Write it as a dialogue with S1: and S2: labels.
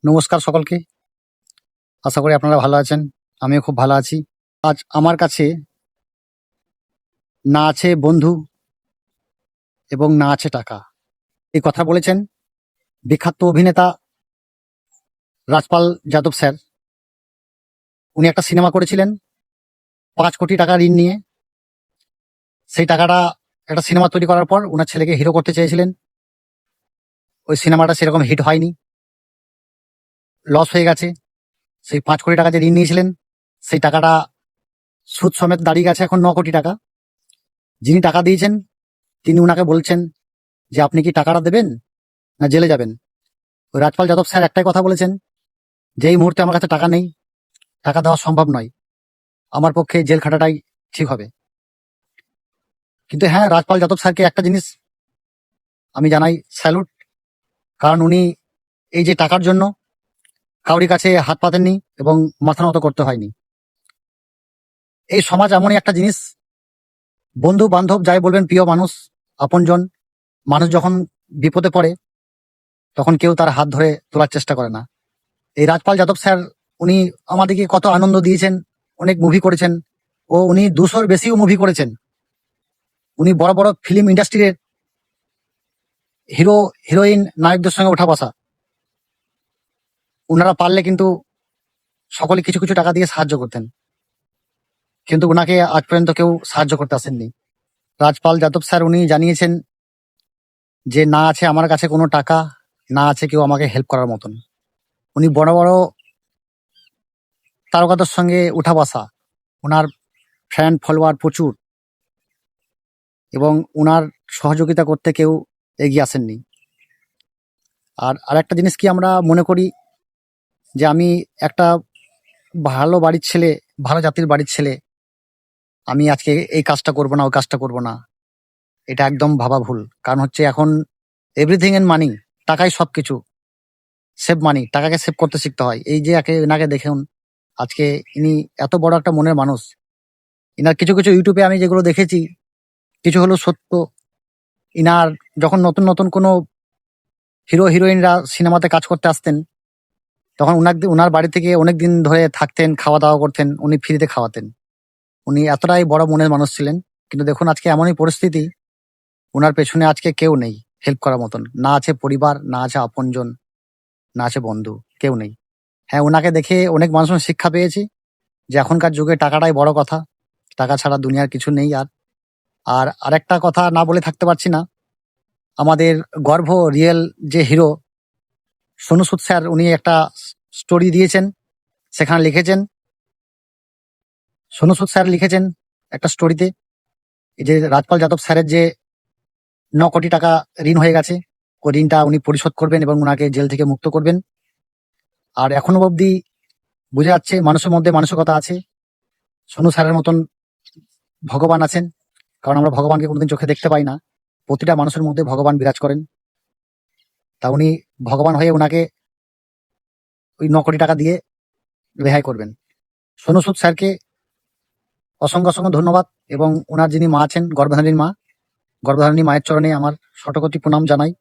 S1: নমস্কার সকলকে। আশা করি আপনারা ভালো আছেন। আমিও খুব ভালো আছি। আজ আমার কাছে না আছে বন্ধু এবং না আছে টাকা, এই কথা বলেছেন বিখ্যাত অভিনেতা রাজপাল যাদব স্যার। উনি একটা সিনেমা করেছিলেন 5 কোটি টাকা ঋণ নিয়ে। সেই টাকাটা একটা সিনেমা তৈরি করার পর ওনার ছেলেকে হিরো করতে চেয়েছিলেন। ওই সিনেমাটা সেরকম হিট হয়নি, লস হয়ে গেছে। সেই 5 কোটি টাকা যে ঋণ নিয়েছিলেন সেই টাকাটা সুদ সমেত দাঁড়িয়ে গেছে এখন 9 কোটি টাকা। যিনি টাকা দিয়েছেন তিনি উনাকে বলছেন যে আপনি কি টাকাটা দেবেন না জেলে যাবেন। ওই রাজপাল যাদব স্যার একটাই কথা বলেছেন যে এই মুহূর্তে আমার কাছে টাকা নেই, টাকা দেওয়া সম্ভব নয়, আমার পক্ষে জেল খাটাটাই ঠিক হবে। কিন্তু হ্যাঁ, রাজপাল যাদব স্যারকে একটা জিনিস আমি জানাই স্যালুট, কারণ উনি এই যে টাকার জন্য কাউরি কাছে হাত পাতেননি এবং মাথা নত করতে হয়নি। এই সমাজ এমনই একটা জিনিস, বন্ধু বান্ধব যাই বলবেন, প্রিয় মানুষ, আপনজন মানুষ যখন বিপদে পড়ে তখন কেউ তার হাত ধরে তোলার চেষ্টা করে না। এই রাজপাল যাদব স্যার উনি আমাদেরকে কত আনন্দ দিয়েছেন, অনেক মুভি করেছেন, ও উনি 200-র বেশিও মুভি করেছেন। উনি বড় বড় ফিল্ম ইন্ডাস্ট্রির হিরো হিরোইন নায়কদের সঙ্গে ওঠা বসা। ওনারা পারলে কিন্তু সকলে কিছু কিছু টাকা দিয়ে সাহায্য করতেন, কিন্তু ওনাকে আজ পর্যন্ত কেউ সাহায্য করতে আসেননি। রাজপাল যাদব স্যার উনি জানিয়েছেন যে না আছে আমার কাছে কোনো টাকা, না আছে কেউ আমাকে হেল্প করার মতন। উনি বড় বড় তারকাদের সঙ্গে উঠা বসা, ওনার ফ্যান ফলোয়ার প্রচুর, এবং ওনার সহযোগিতা করতে কেউ এগিয়ে আসেননি। আর আরেকটা জিনিস কি আমরা মনে করি যে আমি একটা ভালো বাড়ির ছেলে, ভালো জাতির বাড়ির ছেলে, আমি আজকে এই কাজটা করব না, ওই কাজটা করব না। এটা একদম ভাবা ভুল। কারণ হচ্ছে এখন এভরিথিং এন মানি, টাকাই সবকিছু। সেভ মানি, টাকাকে সেভ করতে শিখতে হয়। এই যে এনাকে দেখুন, আজকে ইনি এত বড় একটা মনের মানুষ। ইনার কিছু কিছু ইউটিউবে আমি যেগুলো দেখেছি, কিছু হলো সত্য। ইনার যখন নতুন নতুন কোনো হিরো হিরোইনরা সিনেমাতে কাজ করতে আসতেন, তখন উনার বাড়ি থেকে অনেক দিন ধরে থাকতেন, খাওয়া দাওয়া করতেন, উনি ফ্রিতে খাওয়াতেন। উনি এতটাই বড় মনের মানুষ ছিলেন। কিন্তু দেখুন আজকে এমনই পরিস্থিতি, উনার পেছনে আজকে কেউ নেই হেল্প করার মতন। না আছে পরিবার, না আছে আপনজন, না আছে বন্ধু, কেউ নেই। হ্যাঁ, ওনাকে দেখে অনেক মানুষ শিক্ষা পেয়েছি যে এখনকার যুগে টাকাটাই বড় কথা, টাকা ছাড়া দুনিয়ার কিছু নেই। আর আর আরেকটা কথা না বলে থাকতে পারছি না, আমাদের গর্ভ রিয়েল যে হিরো সোনু সুদ স্যার, উনি একটা স্টোরি দিয়েছেন, সেখানে লিখেছেন, সোনু সুদ স্যার লিখেছেন একটা স্টোরিতে যে রাজপাল যাদব স্যারের যে 9 কোটি টাকা ঋণ হয়ে গেছে, ওই ঋণটা উনি পরিশোধ করবেন এবং ওনাকে জেল থেকে মুক্ত করবেন। আর এখনো অবধি বোঝা যাচ্ছে মানুষের মধ্যে মানসিকতা আছে, সোনু স্যারের মতন ভগবান আছেন। কারণ আমরা ভগবানকে কোনোদিন চোখে দেখতে পাই না, প্রতিটা মানুষের মধ্যে ভগবান বিরাজ করেন। তা উনি ভগবান হয়ে ওনাকে ওই 9 কোটি টাকা দিয়ে রেহাই করবেন। সোনু সুদ স্যারকে অসংখ্য অসংখ্য ধন্যবাদ, এবং ওনার যিনি মা আছেন, গর্ভধারিণী মা, গর্ভধারিণী মায়ের চরণে আমার শতকোটি প্রণাম জানাই।